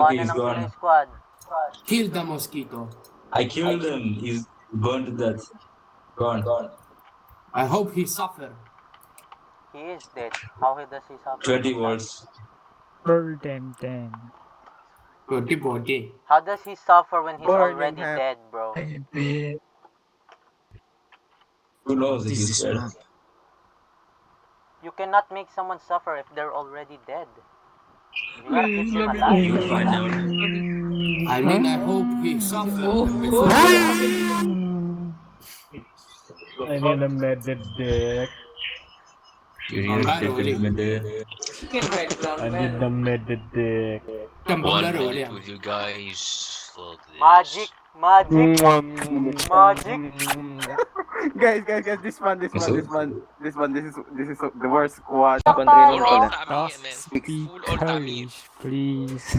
Okay, he's gone. Squad. Kill the mosquito. I killed him. He's burned to death. Gone. I hope he suffer. He is dead. How does he suffer? 20 volts. Burn them. Body body. How does he suffer when he's Burning already him. dead, bro? Who knows if This he's is dead? not. You cannot make someone suffer if they're already dead. You gotta keep them alive. You'll find out. I mean, I hope he suffer. I need a medded dick. You need to take him in there. I need a medded dick. Tambang 1 laro minute yan. with you guys. Fuck this. Magic. Guys, this is the worst squad. Full Tayo. on Tami, man. Full on Tami. Please.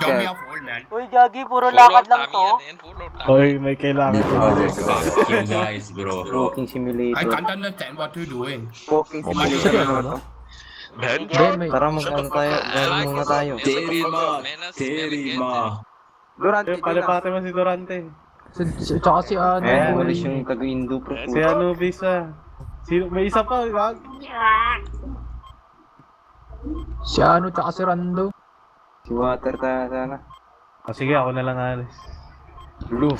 Don't be a fool, man. Uy, Gagi, puro Full on lakad lang Tami to. yan, man. Full on Tami. Hoy, may kailangan ko. Fuck you guys, bro. Walking I simulator. can't understand what you're doing. Walking simulator naman to. Ben? Tara magkano tayo. Gano'n muna tayo. Terima. Durante, Palipate mo si Durante. Tsaka si ano, Walis yung taga-Indo pro. Si Anubis Sino, may isa pa, wag. si ano, tsaka si Rando. Si Water tayo sana. Sige, ako na lang alis. Blue.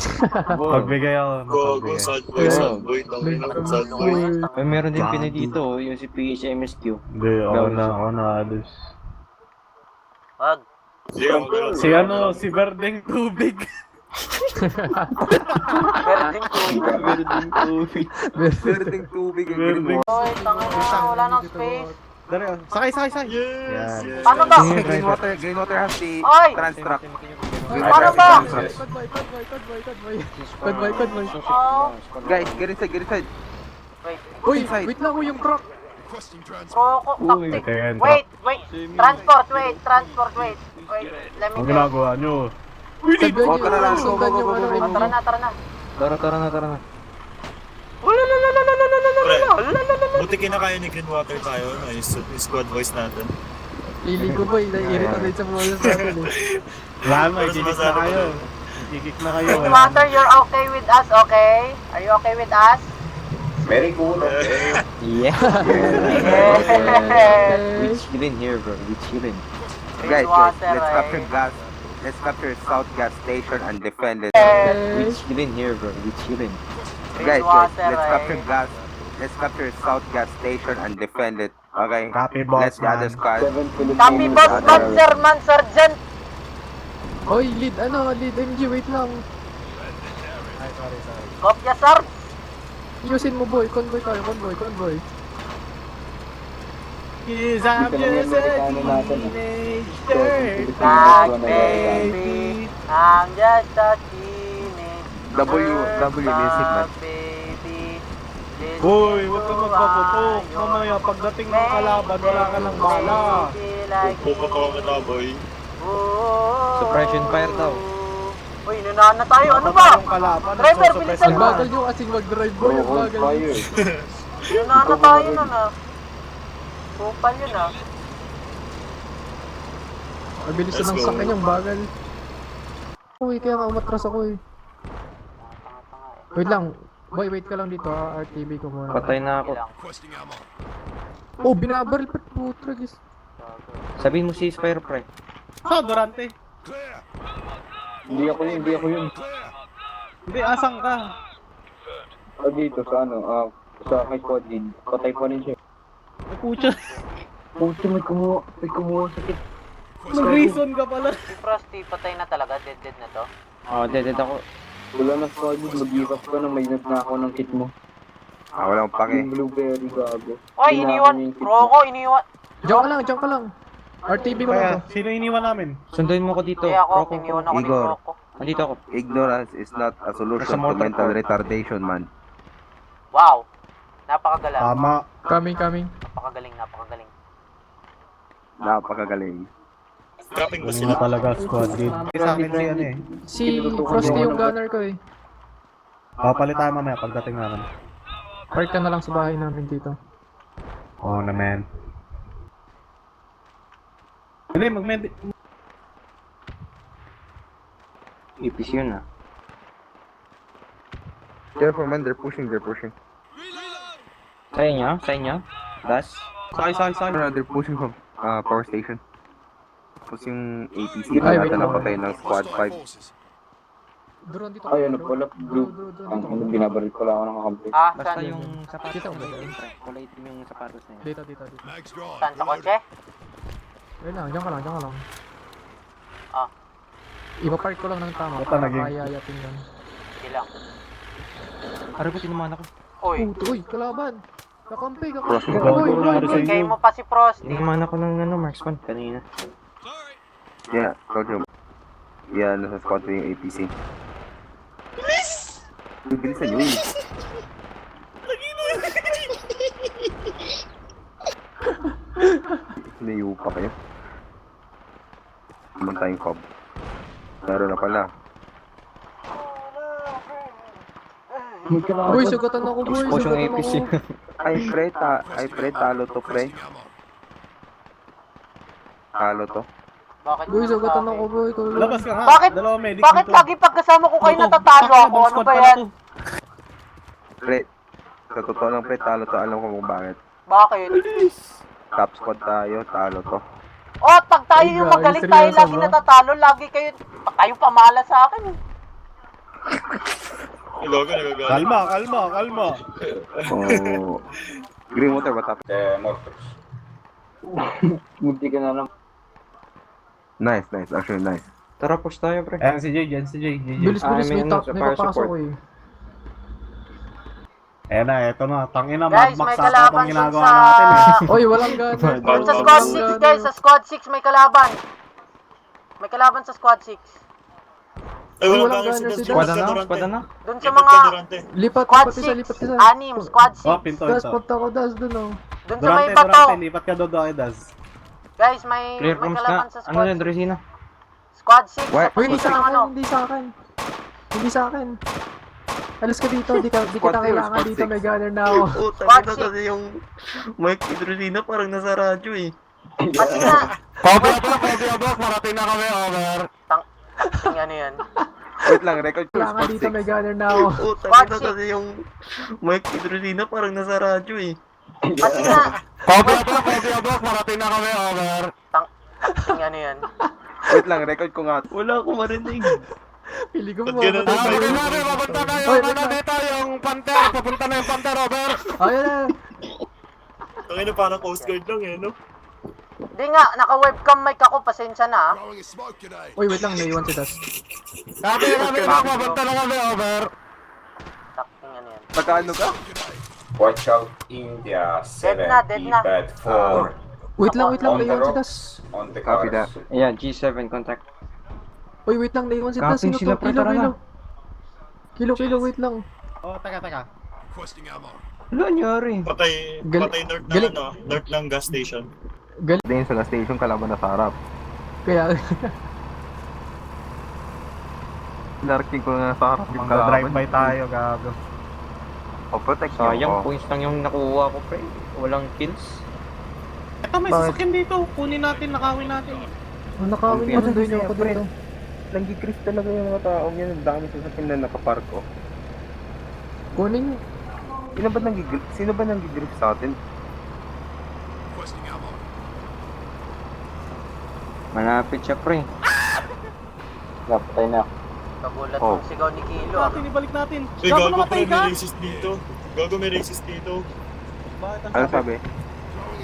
Pagbigay ako. Go, sad boy, sad boy. Tangin na sad boy. May meron din Pinoy dito, yung si PHMSQ. Hindi, ako na alis. Wag. Si ano, si Berdeng Tubig. Berding tubig. Berdeng tubig ang green water. Uy, tangin na. Wala nang space. Dari, sakay. Yan. Paano ba? Green water has the Oy! trans truck. Paano ba? Convoy. Oh. Guys, get inside. Wait. Uy, wait lang ko yung truck. Proko. Uy, Taktik. teka, Wait. Transport, wait. Wait, let me Ang check. ginagawa nyo. Sundan yung ano rin. Tara na. Tara na. Buti kinakaya ni Greenwater tayo, no? Yung squad voice natin. Liligo boy, naiirita rin sa mga sa akin eh. Lama, ikikik na kayo. Ikikik na kayo. Water, you're okay with us, okay? Are you okay with us? Very cool, okay. Yeah. Yes. We chillin here, bro. We chillin. Guys, let's capture South Gas Station and defend it. We chillin here, bro. We chillin. Guys, let's capture South Gas Station and defend it. Okay. Copy, boss, Let the other man. squad. Copy boss, man, sergeant. Hoy, lead MG, wait lang. Kopya, sir. Ayusin mo boy, convoy tayo, convoy. Cause I'm just a teenager. Back, baby. I'm just a teenage. W music, man. Baby. Hoy, huwag kang magpaputok. Mamaya, pagdating ng kalaban, wala ka ng bala. Pupa ka ka boy. Suppression fire daw. Uy, nanaan na tayo. Ano ba? Yung kalaban, Driver, nagsusuppress bilisan Ang mo. na. bagal nyo kasing mag-drive boy, ang bagal nyo. Nanaan na tayo na na. Kupal yun ah. Mabilis Let's ng go. sakyan yung bagal. Uy, kaya nga umatras ako eh. Wait lang. Boy, wait ka lang dito ha. RTV ko muna. Patay na ako. Oh, binabaril pa. Putragis. Sabihin mo si Spire Pre. Durante. Hindi ako yun. Hindi, asang ka? Dito sa sa high squad din. Patay pa rin siya. Pucha. Puto, may kumuha sakit. Mag-reason ka pala. Si Frosty, patay na talaga. Dead na to. Dead ako. Wala na squad din. Mag-give up ka na. May na ako ng kit mo. Walang pake. Yung blueberry gago. Oy, iniwan. Proko, iniwan. Diyan ka lang. RTV ko lang to. Sino iniwan namin? Sunduin mo ko dito. Kaya ako, iniwan ako ni Igor. Proko. Nandito ako. Ignorance is not a solution Nasa to motor mental car. retardation, man. Wow. Napakagaling. Tama. Coming. Napakagaling. Napakagaling. Trapping ba Ano sila? na talaga squad lead. Sa akin si ano eh. Si Frosty yung gunner ko eh. Papalit tayo mamaya pagdating namin. Park ka na lang sa bahay namin dito. Oo naman. Hindi, APC yun ah. Careful man, they're pushing. Sa inyo? Das? Sakay. No, they're pushing from power station. Tapos yung APC Ay, na wait natin lang. napatay ng squad 5. Drone dito. Ay, ano pala, blue. Drone dito. Binabaril ko lang ako ng kakampi. Basta Saan? yung sapatos Kita mo na ba yun, yun? pre. Kulay itim yung sapatos na yun. Dito. Saan sa kotse? Ayun lang, diyan ka lang. Ah. Ipapark ko lang ng tama. Basta naging- Ayayatin yan. Sige lang. Aray ko, tinumaan ako. Uy, Uy, kalaban! Kakampi! Cross Uy, Gago uy, na rin sa bigay inyo. mo pa si Frosty. Tinumaan ako ng marksman kanina. Yeah, told you. Yeah, nasa squad ko yung APC. Bilisan nyo eh. Layo pa kayo. Naman tayong cob. Laro na pala. Boy, sugatan ako, boy! Sugatan ako! Ay pre, talo to pre. Talo to. Bakit? Boy, sugatan ako, boy! Tulong! Labas ka nga. Bakit? Dalawa medic Bakit dito. lagi pagkasama ko kayo natatalo ako? Ano ba yan? Pre, sa totoo lang pre, talo to. Alam ko kung bakit. Bakit? Top squad tayo, talo to. Oh, pag tayo yung Ay, magaling tayo seryoso lagi ba? natatalo, lagi kayo pamala sa akin. Gago, nagagalit. Kalma. Oh. Green water, what happened? Munti ka na lang. Nice, actually nice. Tara, push tayo, pre. Ayan si Jay, GG. Bilis, may papasok eh. Ayan na, eto na. Tangina, Guys, Mad Max may ata kalaban itong dun ginagawa sa... natin eh. Oy, walang gana. Dun sa squad 6, guys. Sa squad 6 may kalaban. May kalaban sa squad 6. Ay, walang Walang banner si banner si Das. Das. Squad na? Dun sa mga Lipat squad isa. 6, anim, squad Oh, 6. pinto Das, ito. punta ko, Das, dun oh. Dun sa may bato. Durante, lipat ka doon ay Das. Guys, may Clear rooms kalaban na. sa Ano squad yan, 6. Dresina? Squad 6. What? Uy, hindi sa akin, ano. hindi sa akin. Alis ka dito, di kita Squad kailangan six. dito, may gunner na ako. Squad 6. yung mic ni Drusina parang nasa radyo eh. Pati na. Copy block, marating na kami, over. Ting ano yan. Wait lang, record ko, Kailangan spot dito, 6. may gunner na ako. Squad 6. yung mic ni Drusina parang nasa radyo eh. Pati na. Copy block, marating na kami, over. Ting ano yan. Wait lang, record ko nga. Wala akong marinig. Pili ko mo. Ba't ganun? Papunta na Oy, yung, wait lang. dito, yung Panther. Papunta na yung Panther, over. Ayun na. Tangina, parang Coast Guard lang eh, no? Di nga, naka-webcam mic ako. Pasensya na. Uy, wait lang, naiwan si Das. Sabi na, papunta na kami, over. Ting ano yan. Nakaano ka? Watch out, India Dead na. bed 4 Wait lang, On the naiwan si rock. Das. on the Copy that. cars. Ayan, G7 contact. Uy, wait lang, naiwan si Das. Kapin Sino sila, to? pre, tara na. Kilo, wait lang. Oh, teka. Wala, nyari. Patay north galing. ng north ng gas station. Din sa gas station, kalaban na sa harap. Kaya, Larking ko na sa harap yung Drive kalaban. by tayo, gago. O, protect nyo Sayang, ako. points lang yung nakuha ko, pre. Walang kills. Ito, may Bakit? sasakyan dito. Kunin natin, nakawin natin. nakawin mo doon yung ako dito. Nag-decrease talaga yung mga taong yan. Ang dami sa sakin na nakapark ko. Kunin, Sino ba nag-grip sa atin? Malapit siya, pre. Napatay na. Kagulat Oh. ng sigaw ni Kilo. ah. Natin, ibalik natin. Uy, Gago, gago namatay pre, ka? may racist dito. Gago, may racist dito. Bakit ang Ano sabi?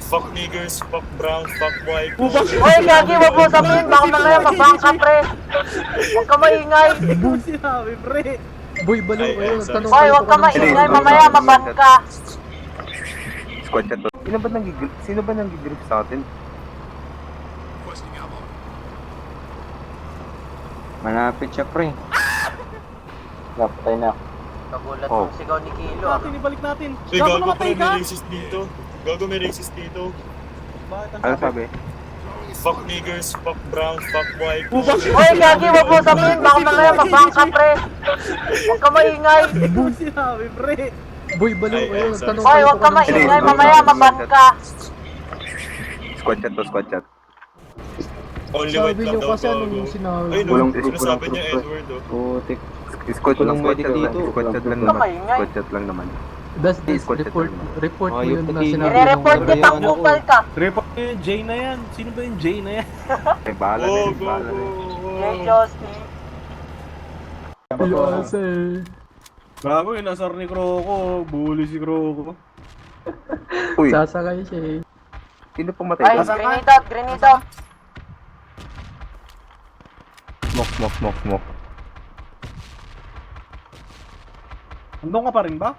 Fuck niggers, fuck brown, fuck white. Hoy, gagi, wag mo sabihin. Baka mamaya mabangka, pre. Huwag ka maingay. Ano sinabi, pre? boy, balo Ay, kayo. sorry. Tanong Hoy, kayo huwag ka kung anong maingay. sabi. Mamaya mabangka. Squad chat to. Sino ba nag-grip sa atin? Malapit siya, pre. Napatay na. Kagulat Oh. ng sigaw ni Kilo. ah. Natin, ibalik natin. Uy, Gago, gago namatay pre, ka? may racist dito. Gago, may racist dito. Bakit ang Ano sabi? Fuck niggers, fuck brown, fuck white. Hoy, gagi, wag mo sabihin. Baka mamaya mabangka, pre. Huwag ka maingay. Ano sinabi, pre? Boy, balo Ay, kayo. sorry. Tanong Hoy, kayo huwag kung ka anong maingay. sabi. Mamaya mabangka. Squad chat to, squad chat. Only white Sabi lang niyo daw kasi ano gago. yung sinabi. Ay, no, Walang proof, sinasabi walang niya proof. Edward, oh. Putik. Squad Walang lang, medical dito. squad shot lang Ito naman. maingay. Squad shot lang naman. That's this, Squad shot report, lang naman. report mo Ayop yun na pati. sinabi Ire-report ng- kita, Ano ko? kupal ka. Report niyo yung Jay na yan. Sino ba yung Jay na yan? May bala na Oh, yun, go, bala go, na yun. go. Jay Justy. Yes, Gago yung nasar ni Croco. Bully si Croco. Uy, Sasakay siya eh. sino pumatay Ay, doon? grenade out, grenade out. Smoke. Andun ka pa rin ba?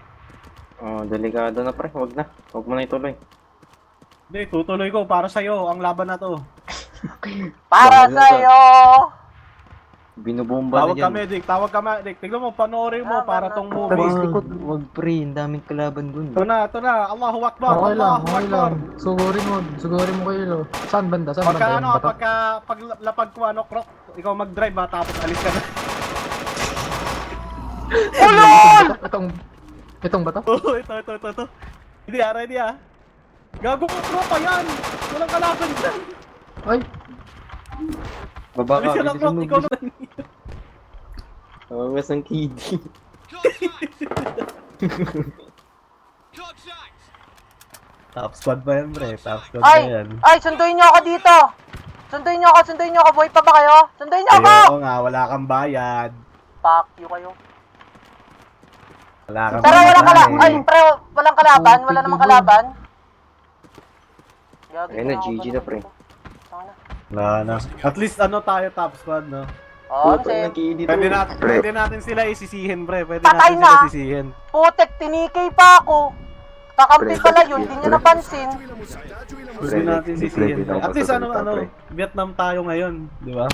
Oh, delikado na pre. Wag na. Wag mo na ituloy. Hindi, tutuloy ko. Para sa'yo, ang laban na to. Para Bahala sa'yo. Binubomba Tawag na kami, dyan. Dick. Tawag kami, Dick. Tignan mo, panoorin mo Tama para na tong to. movie. Wag pre. Ang daming kalaban dun. Ito na. Allahu Akbar. Okay lang, Allahu okay Akbar. lang. Sugurin mo kayo. Saan banda? Saan Pagka banda? ano, Yung bato? pag lapag ko ano, Croc, ikaw mag-drive ha, tapos alis ka na. Itong bato? Oo, ito. Hindi ready ah. Gago ko, Croc pa yan. Walang kalaban dyan. Ay, Baba Alis ka. ka na, Croc. Ikaw na. Mas ang kidi. Top squad ba yan, pre? Top squad Ay, sunduin niyo ako dito. Sunduin niyo ako. Buhay pa ba kayo? Sunduin niyo ako. Oo nga, wala kang bayad. Fuck you kayo. Wala kang Pero walang bayad. kalaban. Ay, pre, walang kalaban. Wala namang kalaban. Gagi Ayun na, ako GG ba na, pre. Sana. Wala na. At least ano tayo, top squad, no? Oo, Puto kasi na kidi Pwede, to. pwede natin sila isisihin, pre. Pwede Patay natin na. sila sisihin. putek, tinikay pa ako. Kakampi Pre, pala yun, di niya napansin. Pwede natin sisihin. Pre, At least ano, pre. Vietnam tayo ngayon, di ba?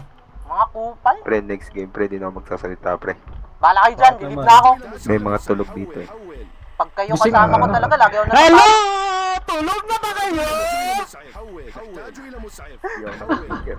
Mga kupal. Pre, next game, pre, di na ako magsasalita, pre. Bala kayo dyan, Bakit dilip naman? na ako. May mga tulog dito eh. Pag kayo Gising kasama na. ko talaga, lagi ako Hello! natapos. Tulog na ba kayo? Yo,